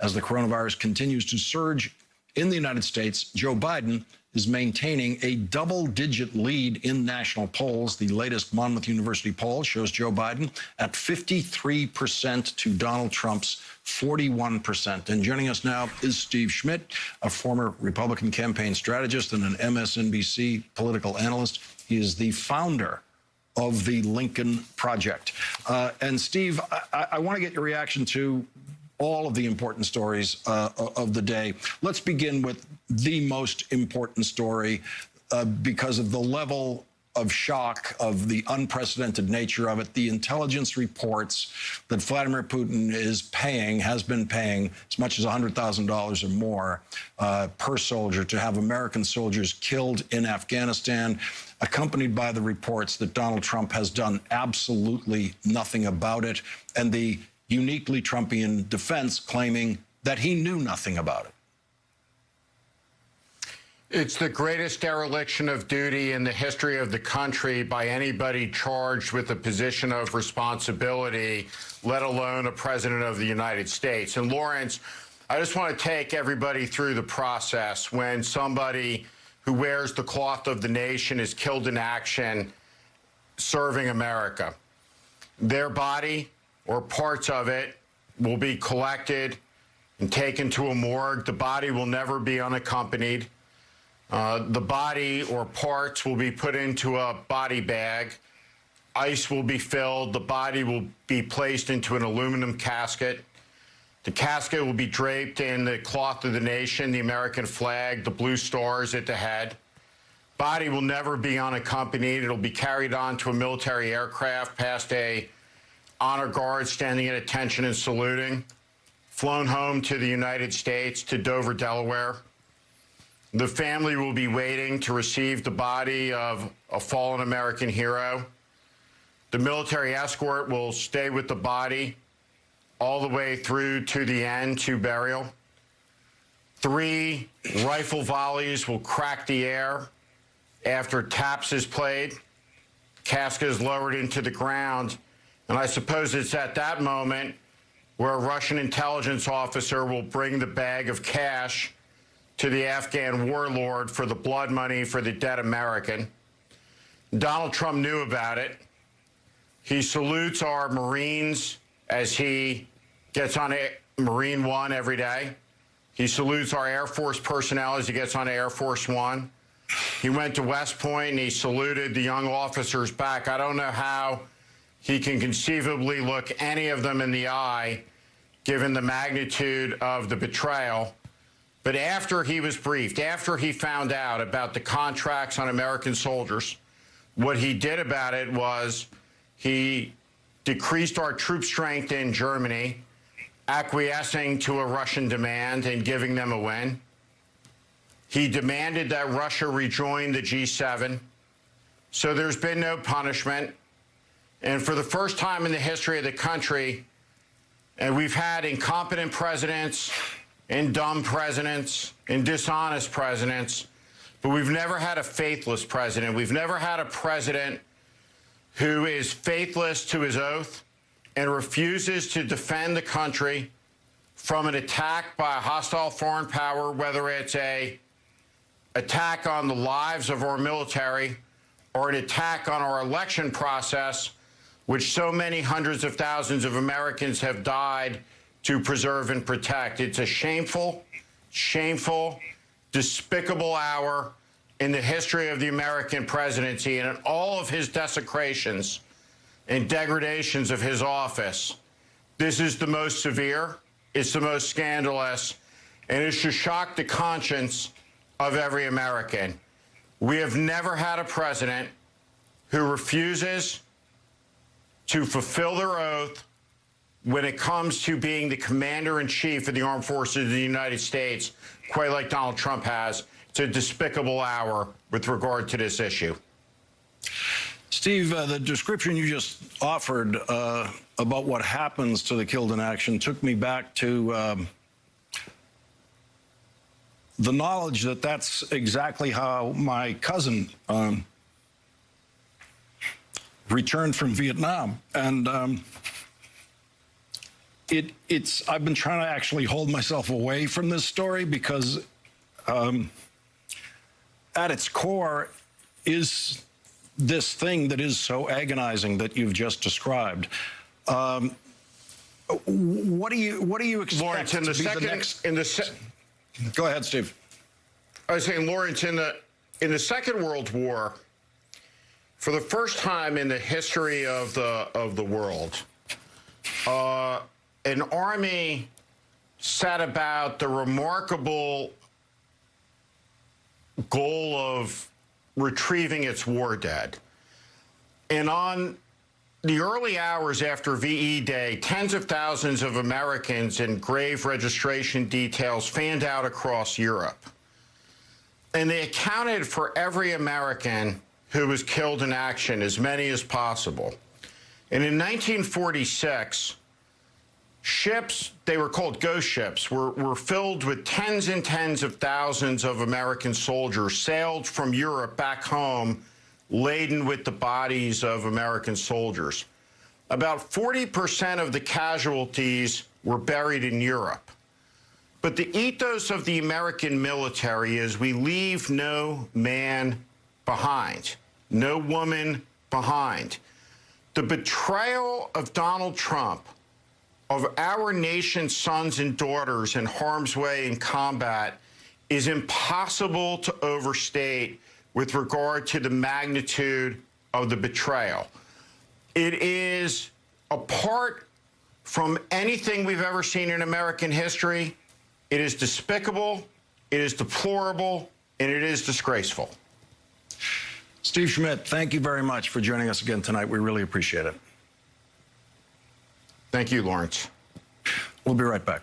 As the coronavirus continues to surge in the United States, Joe Biden is maintaining a double-digit lead in national polls. The latest Monmouth University poll shows Joe Biden at 53% to Donald Trump's 41%. And joining us now is Steve Schmidt, a former Republican campaign strategist and an MSNBC political analyst. He is the founder of the Lincoln Project. And Steve, I want to get your reaction to all of the important stories of the day. Let's begin with the most important story because of the level of shock, of the unprecedented nature of it. The intelligence reports that Vladimir Putin has been paying as much as $100,000 or more per soldier to have American soldiers killed in Afghanistan, accompanied by the reports that Donald Trump has done absolutely nothing about it, and the uniquely Trumpian defense claiming that he knew nothing about it. It's the greatest dereliction of duty in the history of the country by anybody charged with a position of responsibility, let alone a president of the United States. And Lawrence, I just want to take everybody through the process when somebody who wears the cloth of the nation is killed in action serving America. Their body or parts of it will be collected and taken to a morgue. The body will never be unaccompanied. The body or parts will be put into a body bag. Ice will be filled. The body will be placed into an aluminum casket. The casket will be draped in the cloth of the nation, the American flag, the blue stars at the head. Body will never be unaccompanied. It'll be carried on to a military aircraft past a honor guard standing at attention and saluting, flown home to the United States, to Dover, Delaware. The family will be waiting to receive the body of a fallen American hero. The military escort will stay with the body all the way through to the end, to burial. 3 rifle volleys will crack the air after taps is played. Casket is lowered into the ground. And I suppose it's at that moment where a Russian intelligence officer will bring the bag of cash to the Afghan warlord for the blood money for the dead American. Donald Trump knew about it. He salutes our Marines as he gets on Marine One every day. He salutes our Air Force personnel as he gets on Air Force One. He went to West Point and he saluted the young officers back. I don't know how he can conceivably look any of them in the eye, given the magnitude of the betrayal. But after he was briefed, after he found out about the contracts on American soldiers, what he did about it was he decreased our troop strength in Germany, acquiescing to a Russian demand and giving them a win. He demanded that Russia rejoin the G7. So there's been no punishment. And for the first time in the history of the country, and we've had incompetent presidents and dumb presidents and dishonest presidents, but we've never had a faithless president. We've never had a president who is faithless to his oath and refuses to defend the country from an attack by a hostile foreign power, whether it's an attack on the lives of our military or an attack on our election process, which so many hundreds of thousands of Americans have died to preserve and protect. It's a shameful, shameful, despicable hour in the history of the American presidency, and in all of his desecrations and degradations of his office. This is the most severe, it's the most scandalous, and it should shock the conscience of every American. We have never had a president who refuses to fulfill their oath when it comes to being the commander-in-chief of the armed forces of the United States, quite like Donald Trump has. It's a despicable hour with regard to this issue. Steve, the description you just offered about what happens to the killed in action took me back to the knowledge that that's exactly how my cousin returned from Vietnam. And I've been trying to actually hold myself away from this story because at its core is this thing that is so agonizing that you've just described. What do you expect Lawrence, in the to be second, the next? Go ahead, Steve. I was saying, Lawrence, in the Second World War, for the first time in the history of the world, an army set about the remarkable goal of retrieving its war dead. And on the early hours after VE Day, tens of thousands of Americans in grave registration details fanned out across Europe. And they accounted for every American who was killed in action, as many as possible. And in 1946, ships, they were called ghost ships, were filled with tens and tens of thousands of American soldiers, sailed from Europe back home, laden with the bodies of American soldiers. About 40% of the casualties were buried in Europe. But the ethos of the American military is we leave no man behind, no woman behind. The betrayal of Donald Trump, of our nation's sons and daughters in harm's way in combat, is impossible to overstate with regard to the magnitude of the betrayal. It is apart from anything we've ever seen in American history. It is despicable, it is deplorable, and it is disgraceful. Steve Schmidt, thank you very much for joining us again tonight. We really appreciate it. Thank you, Lawrence. We'll be right back.